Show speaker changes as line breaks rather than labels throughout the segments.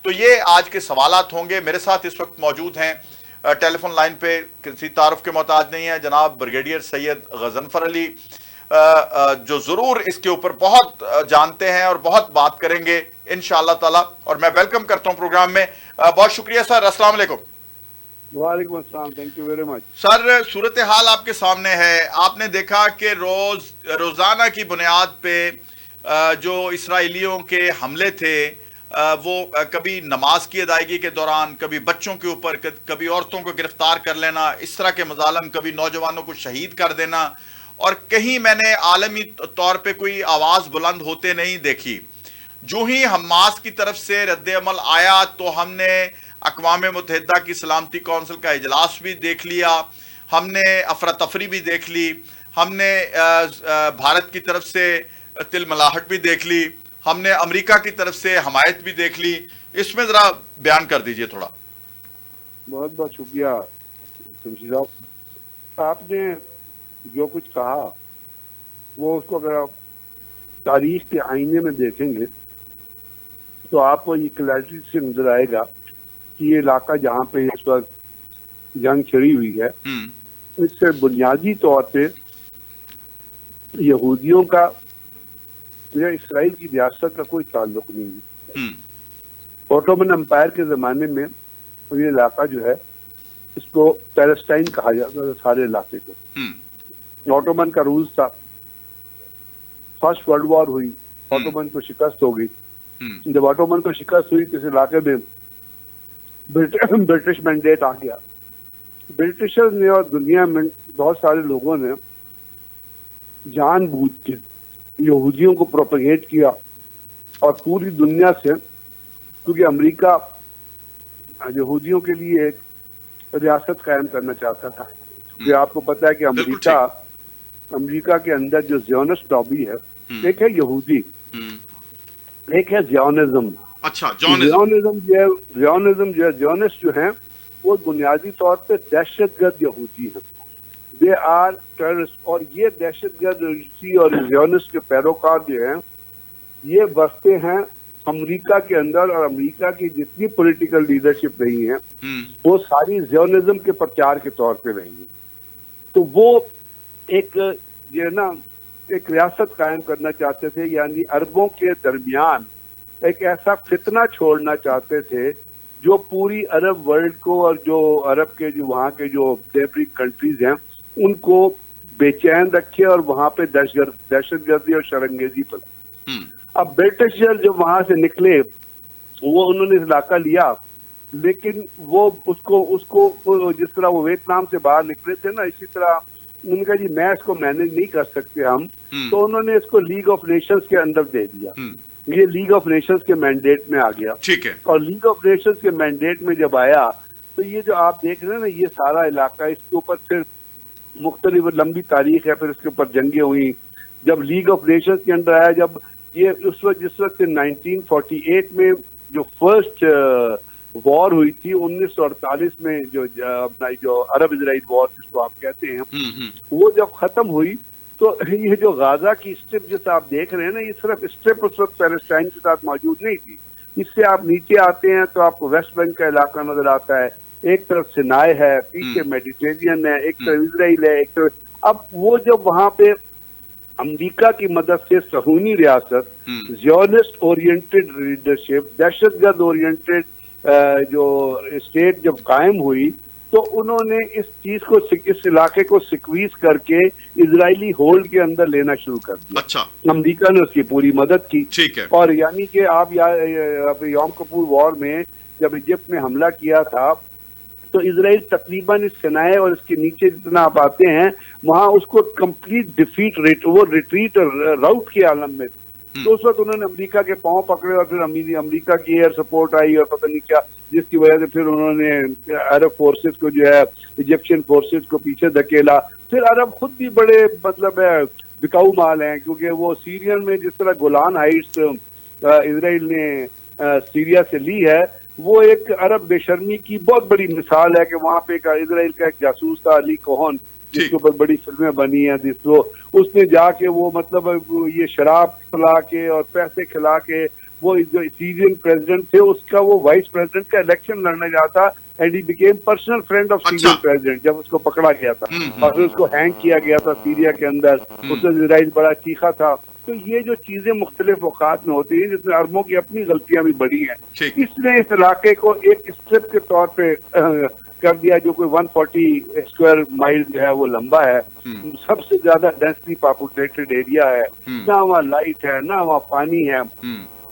तो ये आज के सवालात होंगे। मेरे साथ इस वक्त मौजूद हैं टेलीफोन लाइन पे, किसी तारुफ के मोहताज नहीं है, जनाब ब्रिगेडियर सैयद गजनफर अली, जो जरूर इसके ऊपर बहुत जानते हैं और बहुत बात करेंगे इंशाअल्लाह ताला। और मैं वेलकम करता हूं प्रोग्राम में। बहुत शुक्रिया सर, अस्सलाम वालेकुम।
वालेकुम अस्सलाम, thank you very much.
Sir, सूरत हाल आपके सामने है। आपने देखा कि रोजाना की बुनियाद पे जो इसराइलियों के हमले थे, वो कभी नमाज की अदायगी के दौरान, कभी बच्चों के ऊपर, कभी औरतों को गिरफ्तार कर लेना, इस तरह के मजालम, कभी नौजवानों को शहीद कर देना, और कहीं मैंने आलमी तौर पे कोई आवाज बुलंद होते नहीं देखी। जो ही हमास की तरफ से रद्द अमल आया तो हमने अक़वाम मुत्तहिदा की सलामती कौंसिल का इजलास भी देख लिया, हमने अफरा तफरी भी देख ली, हमने भारत की तरफ से तिलमलाहट भी देख ली, हमने अमेरिका की तरफ से हमायत भी देख ली। इसमें जरा बयान कर दीजिए थोड़ा।
बहुत बहुत शुक्रिया शमशी साहब। आपने जो कुछ कहा वो उसको अगर आप तारीख के आईने में देखेंगे तो आपको ये क्लैरिटी से नजर आएगा कि ये इलाका जहाँ पे इस वक्त जंग छिड़ी हुई है, इससे बुनियादी तौर पे यहूदियों का या इसराइल की रियासत का कोई ताल्लुक नहीं है। ऑटोमन एम्पायर के जमाने में ये इलाका जो है, इसको पैलेस्टाइन कहा जाता था, सारे इलाके को। ऑटोमन का रूल था। फर्स्ट वर्ल्ड वॉर हुई, ऑटोमन को शिकस्त हो गई। जब ऑटोमन को शिकस्त हुई तो इस इलाके में ब्रिटिश मैंडेट आ गया। ब्रिटिशर्स ने और दुनिया में बहुत सारे लोगों ने जानबूझ के यहूदियों को प्रोपेगेट किया, और पूरी दुनिया से, क्योंकि अमेरिका यहूदियों के लिए एक रियासत कायम करना चाहता था। ये आपको पता है कि अमेरिका के अंदर जो ज़ियोनिस्ट लॉबी है, एक है यहूदी, एक है ज़ियोनिज्म।
अच्छा,
ज़ियोनिज्म जो है, ज़ियोनिस्ट जो है, वो बुनियादी तौर पे दहशतगर्द यहूदी है। They are terrorist. और ये दहशतगर्द और ज़ियोनिस्ट के पैरोकार जो हैं, ये बसते हैं अमेरिका के अंदर, और अमेरिका की जितनी पॉलिटिकल लीडरशिप रही है वो सारी ज़ियोनिज्म के प्रचार के तौर पे रही है। तो वो एक जो है ना, एक रियासत कायम करना चाहते थे, यानी अरबों के दरमियान एक ऐसा फितना छोड़ना चाहते थे जो पूरी अरब वर्ल्ड को, और जो अरब के जो वहाँ के जो नेबरिंग कंट्रीज हैं, उनको बेचैन रखे और वहाँ पे दहशतगर्दी और शरंगेजी पर। अब ब्रिटिश जब वहाँ से निकले, वो उन्होंने इलाका लिया, लेकिन वो उसको जिस तरह वो वियतनाम से बाहर निकले थे ना, इसी तरह उनका जी मैं इसको मैनेज नहीं कर सकते हम, तो उन्होंने इसको लीग ऑफ नेशंस के अंदर दे दिया। ये लीग ऑफ नेशंस के मैंडेट में आ गया।
ठीक है।
और लीग ऑफ नेशंस के मैंडेट में जब आया तो ये जो आप देख रहे हैं ना, ये सारा इलाका, इसके ऊपर फिर मुख्तलिफ लंबी तारीख है, फिर इसके ऊपर जंगे हुई। जब लीग ऑफ नेशंस के अंदर आया, जब ये जिस वक्त 1948 में जो फर्स्ट वॉर हुई थी, 1948 में जो अपना जो अरब इजराइल वॉर जिसको आप कहते हैं, वो जब खत्म हुई तो ये जो गाजा की स्ट्रिप जैसे आप देख रहे हैं ना, ये सिर्फ स्ट्रिप उस वक्त पैलेस्टाइन के साथ मौजूद नहीं थी। इससे आप नीचे आते हैं तो आपको वेस्ट बैंक का इलाका नजर आता है, एक तरफ सिनाई है, पीछे मेडिटेरियन है, एक तरफ इजराइल है, एक तरफ। अब वो जब वहां पे अमेरिका की मदद से सहूनी रियासत, ज़ियोनिस्ट ओरिएंटेड लीडरशिप, दहशतगर्द ओरिएंटेड जो स्टेट जब कायम हुई, तो उन्होंने इस चीज को, इस इलाके को सिक्वीज करके इजरायली होल्ड के अंदर लेना शुरू कर दिया।
अच्छा।
अमेरिका ने उसकी पूरी मदद की।
ठीक है।
और यानी कि आप यौम किपुर वॉर में जब इजिप्ट में हमला किया था, तो इजराइल तकरीबन इस सिनाई और इसके नीचे जितना आप आते हैं, वहां उसको कंप्लीट डिफीट, वो रिट्रीट और राउट के आलम में। तो उस वक्त उन्होंने अमेरिका के पांव पकड़े, और फिर अमेरिका की एयर सपोर्ट आई और पता नहीं क्या, जिसकी वजह से फिर उन्होंने अरब फोर्सेस को जो है, इजिप्शियन फोर्सेस को पीछे धकेला। फिर अरब खुद भी बड़े मतलब बिकाऊ माल हैं, क्योंकि वो सीरियन में जिस तरह गोलान हाइट्स इजराइल ने सीरिया से ली है, वो एक अरब बेशर्मी की बहुत बड़ी मिसाल है कि वहाँ पे इजराइल का एक जासूस था, अली कोहन, जिसके ऊपर बड़ी फिल्में बनी हैं, जिसको उसने जाके वो मतलब ये शराब पिला के और पैसे खिला के वो जो सीरियन प्रेसिडेंट थे उसका वो वाइस प्रेसिडेंट का इलेक्शन लड़ने गया था and he became personal friend of Syrian president जब उसको पकड़ा गया था और फिर उसको हैंग किया गया था सीरिया के अंदर। उससे इजराइल बड़ा चीखा था। तो ये जो चीजें मुख्तलिफ औकात में होती है जिसमें अरबों की अपनी गलतियां भी बड़ी हैं, इसने इस इलाके को एक स्ट्रिप के तौर पे कर दिया जो कोई 140 स्क्वायर माइल जो है वो लंबा है। सबसे ज्यादा डेंसली पॉपुलेटेड एरिया है, ना वहाँ लाइट है ना वहाँ पानी है,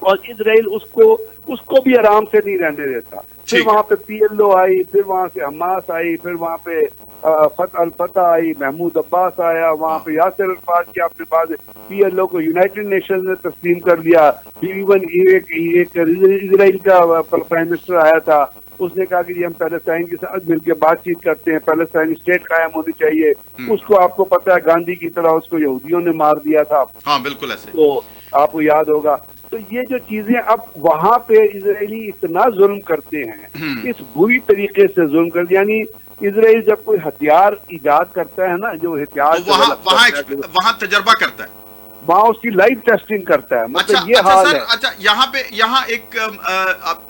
और इजराइल उसको भी आराम से नहीं रहने देता। फिर वहाँ पे PLO आई, फिर वहाँ से हमास आई, फिर वहाँ पे अल फतह आई, महमूद अब्बास आया, वहाँ पे यासिर अरफात की आपके पास PLO को यूनाइटेड नेशंस ने तस्लीम कर लिया। इवन एक इजराइल का प्राइम मिनिस्टर आया था, उसने कहा कि हम पैलेस्टाइन के साथ मिलकर बातचीत करते हैं, पैलेस्टाइन स्टेट कायम होनी चाहिए। उसको आपको पता है गांधी की तरह उसको यहूदियों ने मार दिया था।
हाँ बिल्कुल ऐसे,
तो आपको याद होगा। तो ये जो चीजें अब वहां पे इजरायली इतना जुल्म करते हैं, इस बुरी तरीके से जुल्म कर, यानी इजराइल जब कोई हथियार इजाद करता है ना, जो हथियार
तो वहाँ तजर्बा करता है,
वहाँ उसकी लाइव टेस्टिंग करता है। मतलब
अच्छा,
ये हाल है।
अच्छा, यहाँ एक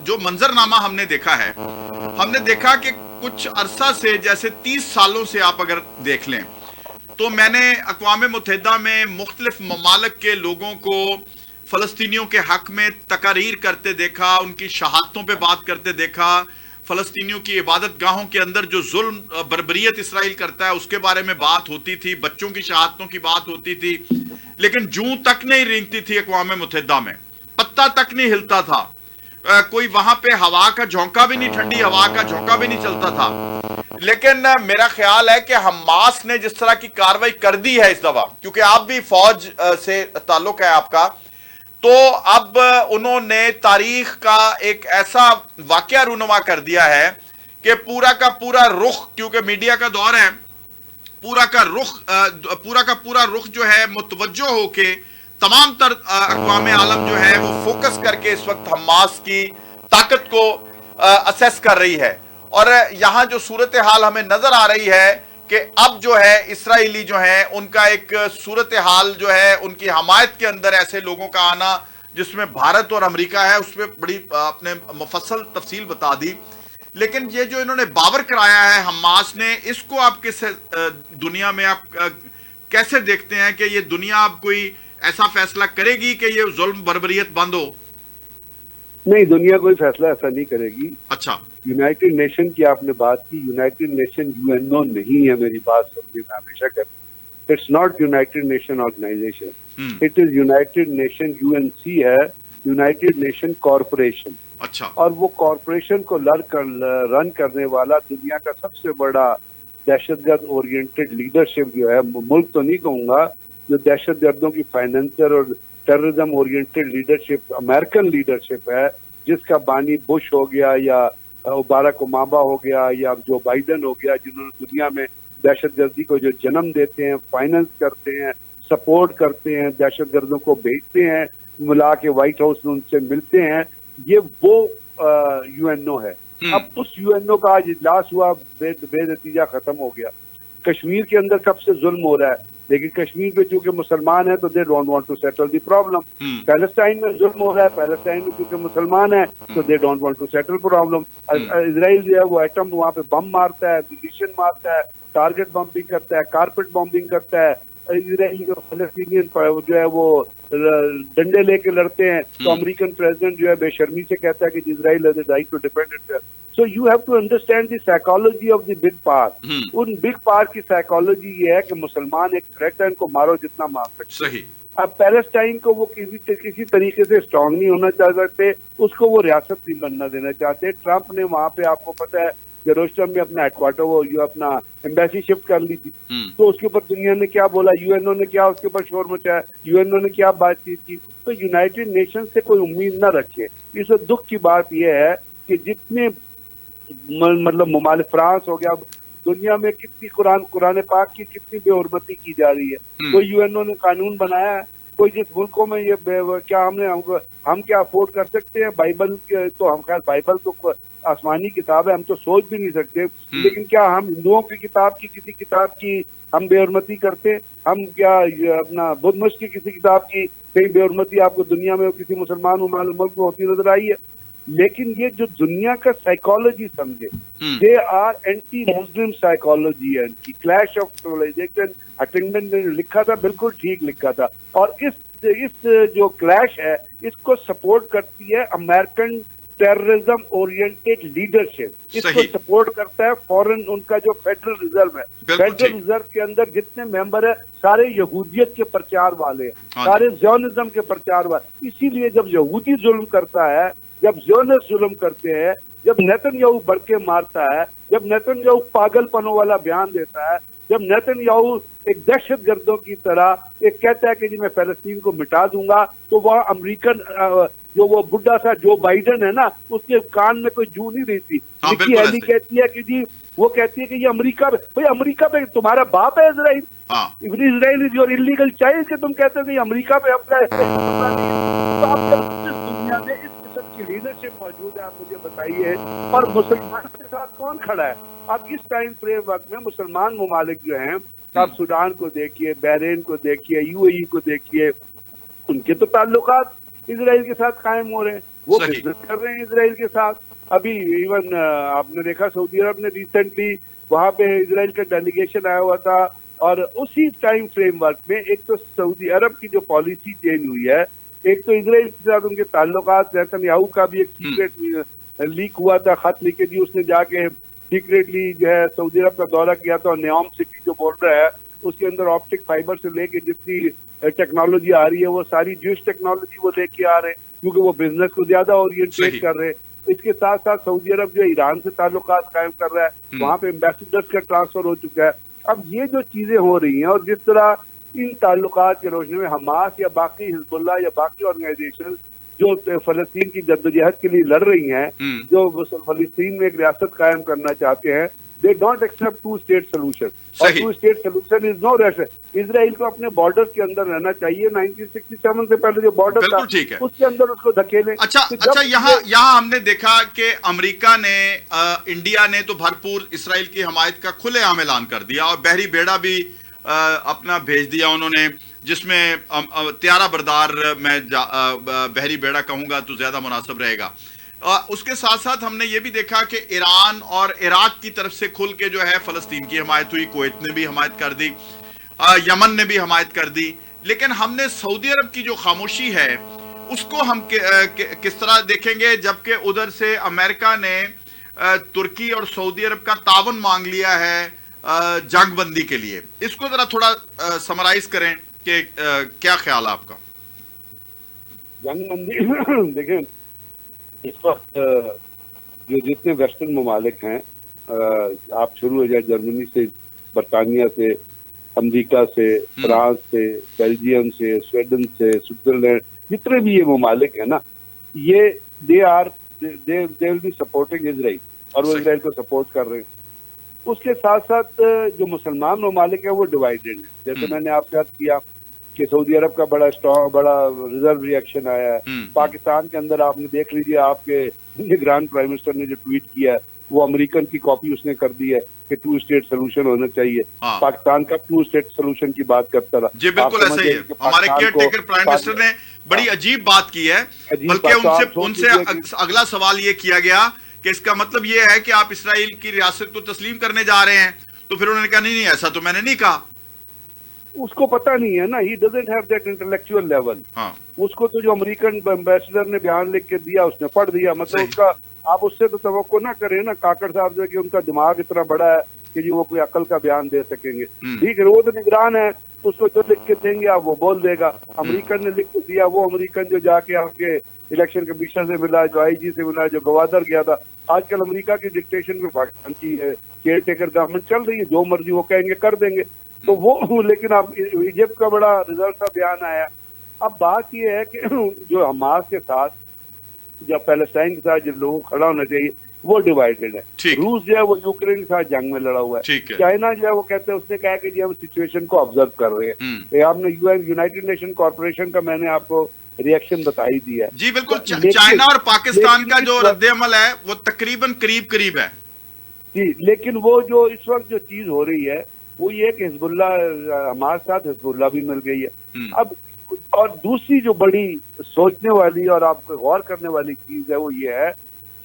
जो मंजरनामा हमने देखा है, हमने देखा कि कुछ अरसा से, जैसे 30 सालों से आप अगर देख लें, तो मैंने अक़वाम मुत्तहिदा में मुख्तलिफ ममालिक के लोगों को फलस्तीनियों के हक में तकारीर करते देखा, उनकी शहादतों पे बात करते देखा, फलस्तीनियों की इबादत गाहों के अंदर जो जुल्म बर्बरियत इसराइल करता है उसके बारे में बात होती थी, बच्चों की शहादतों की बात होती थी, लेकिन जूं तक नहीं रेंगती थी अक़वाम मुत्तहिदा में, पत्ता तक नहीं हिलता था, कोई वहां पे हवा का झोंका भी नहीं, ठंडी हवा का झोंका भी नहीं चलता था। लेकिन मेरा ख्याल है कि हमास ने जिस तरह की कार्रवाई कर दी है इस दफा, क्योंकि आप भी फौज से ताल्लुक है आपका, तो अब उन्होंने तारीख का एक ऐसा वाकया रूनुमा कर दिया है कि पूरा का पूरा रुख, क्योंकि मीडिया का दौर है, पूरा का पूरा रुख जो है मुतवज्जो होके तमाम तर अक़वाम आलम जो है वो फोकस करके इस वक्त हमास की ताकत को असेस कर रही है। और यहां जो सूरत हाल हमें नजर आ रही है कि अब जो है इसराइली जो है उनका एक सूरत हाल जो है, उनकी हमायत के अंदर ऐसे लोगों का आना जिसमें भारत और अमेरिका है, उस पर बड़ी आपने मुफस्सल तफसील बता दी। लेकिन ये जो इन्होंने बावर कराया है हमास ने, इसको आप किस दुनिया में आप कैसे देखते हैं कि ये दुनिया अब कोई ऐसा फैसला करेगी कि ये जुल्म बर्बरियत बंद हो?
नहीं, दुनिया कोई फैसला ऐसा नहीं करेगी।
अच्छा,
यूनाइटेड नेशन की आपने बात की, यूनाइटेड नेशन UNO नहीं है, मेरी बात समझिए, मैं हमेशा कहता, it's not United Nation organisation, it is United Nation UNC है, यूनाइटेड नेशन कॉरपोरेशन।
अच्छा,
और वो कॉरपोरेशन को रन करने वाला दुनिया का सबसे बड़ा दहशतगर्द ओरिएंटेड लीडरशिप जो है, मुल्क तो नहीं कहूंगा, जो दहशतगर्दों की फाइनेंसर और terrorism oriented leadership American leadership है, जिसका बानी बुश हो गया या बाराक ओबामा हो गया या जो बाइडन हो गया, जिन्होंने दुनिया में दहशतगर्दी को जो जन्म देते हैं, फाइनेंस करते हैं, सपोर्ट करते हैं, दहशतगर्दों को भेजते हैं, मिला के व्हाइट हाउस में उनसे मिलते हैं, ये वो UNO है। अब उस UNO का आज इजलास हुआ, बेनतीजा खत्म हो गया। कश्मीर के अंदर कब से जुल्म हो रहा है, लेकिन कश्मीर पे चूंकि मुसलमान है तो they don't want to settle the problem. Palestine में जुल्म हो रहा है, पैलेस्टाइन में चूंकि मुसलमान है तो they don't want to settle problem. Israel जो है वो एटम वहाँ पे बम मारता है, मिलिशियन मारता है, टारगेट बम्बिंग करता है, कारपेट बम्बिंग करता है। इजराइली और फलस्तीनियन जो है वो डंडे लेके लड़ते हैं, तो अमेरिकन प्रेसिडेंट जो है बेशर्मी से कहता है कि Israel has the right to defend itself. So you have to understand the psychology of the big power. उन बिग पावर की साइकोलॉजी ये है कि मुसलमान एक थ्रेट है, इनको मारो जितना मार सकते।
सही।
अब पैलेस्टाइन को वो किसी तरीके से स्ट्रांग नहीं होना चाह सकते, उसको वो रियासत नहीं बनना देना चाहते। ट्रंप ने वहां पे आपको पता है जेरूसलम में अपना हेडक्वार्टर वो जो अपना एम्बेसी शिफ्ट कर ली थी, तो उसके ऊपर दुनिया ने क्या बोला, UNO ने क्या उसके ऊपर शोर मचाया, UNO ने क्या बातचीत की। तो यूनाइटेड नेशन से कोई उम्मीद न रखे। इस दुख की बात यह है कि जितने मतलब ममालिक, फ्रांस हो गया, दुनिया में कितनी कुरान पाक की कितनी बेहुरमती की जा रही है। तो UNO ने कानून बनाया है, कोई जिस मुल्कों में ये क्या हम क्या अफोर्ड कर सकते हैं? बाइबल तो हम खैर बाइबल तो आसमानी किताब है, हम तो सोच भी नहीं सकते, लेकिन क्या हम हिंदुओं की किताब की किसी किताब की हम बेहुरमती करते? हम क्या अपना बुद्ध मत की किसी किताब की कहीं बेहरमती आपको दुनिया में किसी मुसलमान मुल्क में होती नजर आई है? लेकिन ये जो दुनिया का साइकोलॉजी समझे, they are anti Muslim psychology है इनकी। क्लैश ऑफ सिविलाइजेशन हटिंगटन ने लिखा था, बिल्कुल ठीक लिखा था। और इस जो क्लैश है इसको सपोर्ट करती है अमेरिकन टेररिज्म ओरिएंटेड लीडरशिप, इसको सपोर्ट करता है फॉरेन उनका जो फेडरल रिजर्व है। फेडरल रिजर्व के अंदर जितने मेंबर है सारे यहूदियत के प्रचार वाले हैं, सारे ज़ियोनिज्म के प्रचार वाले। इसीलिए जब यहूदी जुल्म करता है, जब ज़ियोनिस्ट जुल्म करते हैं, जब नेतन्याहू बढ़ के मारता है, जब नेतन्याहू पागलपनों वाला बयान देता है, जब नेतन्याहू एक दहशतगर्दों की तरह एक कहता है कि जी मैं फलस्तीन को मिटा दूंगा, तो वह अमेरिकन जो वो बुढ़ा सा जो बाइडन है ना, उसके कान में कोई जू नहीं रही थी। निकी हेली कहती है कि जी, वो कहती है कि ये अमेरिका भाई अमेरिका पे तुम्हारा बाप है Israel, Israel is your illegal child, कि तुम कहते हो कि अमेरिका पे अपना तो आप दुनिया में इस किस्म की लीडरशिप मौजूद है, आप मुझे बताइए। और मुसलमान के साथ कौन खड़ा है? आप इस टाइम फ्रेमवर्क में मुसलमान ममालिक जो हैं, आप सूडान को देखिए, बहरीन को देखिए, यूएई को देखिए, उनके तो ताल्लुकात इजराइल के साथ कायम हो रहे हैं, वो बिजनेस कर रहे हैं इजराइल के साथ। अभी इवन आपने देखा सऊदी अरब ने रिसेंटली वहां पे इजराइल का डेलीगेशन आया हुआ था, और उसी टाइम फ्रेमवर्क में एक तो सऊदी अरब की जो पॉलिसी चेंज हुई है, एक तो इजराइल के साथ उनके ताल्लुकात, नेतन्याहू का भी एक सीक्रेट लीक हुआ था, खत लिखे जी उसने जाके सीक्रेटली जो है सऊदी अरब का दौरा किया था, और न्योम सिटी जो बोल रहा है उसके अंदर ऑप्टिक फाइबर से लेके जितनी टेक्नोलॉजी आ रही है वो सारी ज्यूश टेक्नोलॉजी वो लेके आ रहे हैं, क्योंकि वो बिजनेस को ज्यादा ओरिएंटेट कर रहे हैं। इसके साथ साथ सऊदी अरब जो ईरान से ताल्लुकात कायम कर रहा है, वहां पे एम्बेसडर्स का ट्रांसफर हो चुका है। अब ये जो चीजें हो रही हैं, और जिस तरह इन ताल्लुकात के रोशनी में हमास या बाकी हिजबुल्लाह या बाकी ऑर्गेनाइजेशन जो फलस्तीन की जद्दोजहद के लिए लड़ रही हैं, जो फलस्तीन में एक रियासत कायम करना चाहते हैं, they don't accept two state solution, और two state solution is no rest। Israel को अपने बॉर्डर के अंदर रहना चाहिए, 1967 से पहले जो बॉर्डर था उसके अंदर उसको धकेले।
अच्छा यहाँ हमने देखा कि अमेरिका ने इंडिया ने तो भरपूर इसराइल की हमायत का खुलेआम ऐलान कर दिया, और बहरी बेड़ा भी अपना भेज दिया उन्होंने, जिसमें त्यारा बरदार मैं बहरी बेड़ा कहूंगा तो ज्यादा मुनासिब रहेगा। उसके साथ साथ हमने ये भी देखा कि ईरान और इराक की तरफ से खुल के जो है फलस्तीन की हमायत हुई, कुवैत ने भी हमायत कर दी, यमन ने भी हमायत कर दी। लेकिन हमने सऊदी अरब की जो खामोशी है उसको हम किस तरह देखेंगे, जबकि उधर से अमेरिका ने तुर्की और सऊदी अरब का तावन मांग लिया है जंग बंदी के लिए। इसको जरा थोड़ा समराइज करें कि क्या ख्याल है आपका?
जंग बंदी देखें, इस वक्त जो जितने वेस्टर्न ममालिक हैं, आप शुरू हो जाए जर्मनी से, बरतानिया से, अमेरिका से, फ्रांस से, बेल्जियम से, स्वीडन से, स्विट्जरलैंड, जितने भी ये ममालिक है ना, ये they will be supporting Israel, और वो इजराइल को सपोर्ट कर रहे हैं। उसके साथ साथ जो मुसलमान ममालिक है वो डिवाइडेड है। जैसे मैंने आपके साथ किया कि सऊदी अरब का बड़ा रिजर्व रिएक्शन आया है। पाकिस्तान के अंदर आपने देख लीजिए, आपके निगरान प्राइम मिनिस्टर ने जो ट्वीट किया है वो अमेरिकन की कॉपी उसने कर दी है कि टू स्टेट सोल्यूशन होना चाहिए। पाकिस्तान का टू स्टेट सोल्यूशन की बात करता रहा।
जी बिल्कुल ऐसा ही है। हमारे केयर टेकर प्राइम मिनिस्टर ने बड़ी अजीब बात की है, बल्कि उनसे अगला सवाल ये किया गया कि इसका मतलब ये है कि आप इसराइल की रियासत को तस्लीम करने जा रहे हैं, तो फिर उन्होंने कहा नहीं ऐसा तो मैंने नहीं कहा।
उसको पता नहीं है ना, he doesn't have that intellectual level. उसको तो जो अमेरिकन एम्बेसडर ने बयान लिख के दिया उसने पढ़ दिया, मतलब उसका आप उससे तो तवक्को ना करें ना काकड़ साहब से कि उनका दिमाग इतना बड़ा है कि जी वो कोई अकल का बयान दे सकेंगे। ठीक है, वो तो निगरान है, उसको जो लिख के देंगे आप वो बोल देगा। अमेरिकन ने लिख के दिया, वो अमेरिकन जो जाके आपके इलेक्शन कमीशन से मिला, जो आईजी से मिला, जो गवादर गया था। आजकल अमेरिका की डिक्टेशन में पाकिस्तान की केयर टेकर गवर्नमेंट चल रही है, जो मर्जी वो कहेंगे कर देंगे। तो वो लेकिन अब इजिप्ट का बड़ा रिजल्ट का बयान आया। अब बात ये है कि जो हमास के साथ, जो पैलेस्टाइन के साथ जिन लोगों को खड़ा होना चाहिए वो डिवाइडेड है। रूस जो है वो यूक्रेन के साथ जंग में लड़ा हुआ है। चाइना जो है वो कहते हैं, उसने कहा कि जी हम सिचुएशन को ऑब्जर्व कर रहे हैं। आपने यूनाइटेड नेशन कॉर्पोरेशन का मैंने आपको रिएक्शन बता ही दिया है।
जी बिल्कुल। चाइना और पाकिस्तान का जो रद्द-ए-अमल है वो तकरीबन करीब है
जी। लेकिन वो जो इस वक्त जो चीज हो रही है वो ये कि हिजबुल्लाह, हमारे साथ हिजबुल्लाह भी मिल गई है। अब और दूसरी जो बड़ी सोचने वाली और आपको गौर करने वाली चीज है वो ये है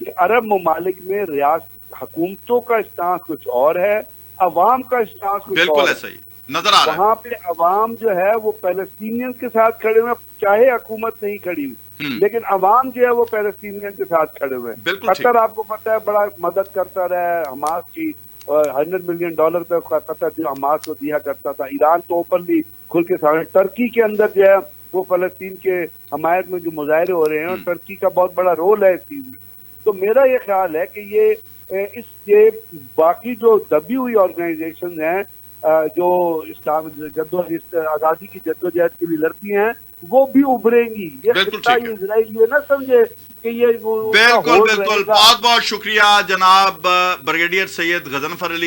कि अरब ममालिक में रियासत हुकूमतों का स्टांस कुछ और है, अवाम का स्टांस कुछ
बिल्कुल
और
ऐसा ही नजर आ रहा है।
वहाँ पे अवाम जो है वो पैलेस्टीनियन के साथ खड़े हुए, चाहे हुकूमत नहीं खड़ी हुई, लेकिन अवाम जो है वो पैलेस्टीनियन के साथ खड़े हुए।
बिल्कुल ठीक।
कतर आपको पता है बड़ा मदद करता रहा है हमास की, $100 मिलियन पे कतर जो हमास को दिया करता था। ईरान तो ओपनली खुल के सामने, टर्की के अंदर जो है वो फलस्तीन के हमायत में जो मुजाहरे हो रहे हैं और टर्की का बहुत बड़ा रोल है इस चीज में। तो मेरा ये ख्याल है कि ये बाकी जो दबी हुई ऑर्गेनाइजेशन हैं जो इस्लाम आजादी की जद्दोजहद के लिए लड़ती हैं वो भी उभरेंगी। ये खिता इजराइल ये ना समझे कि ये
बिल्कुल बिल्कुल। बहुत बहुत शुक्रिया जनाब ब्रिगेडियर सैयद गजनफर अली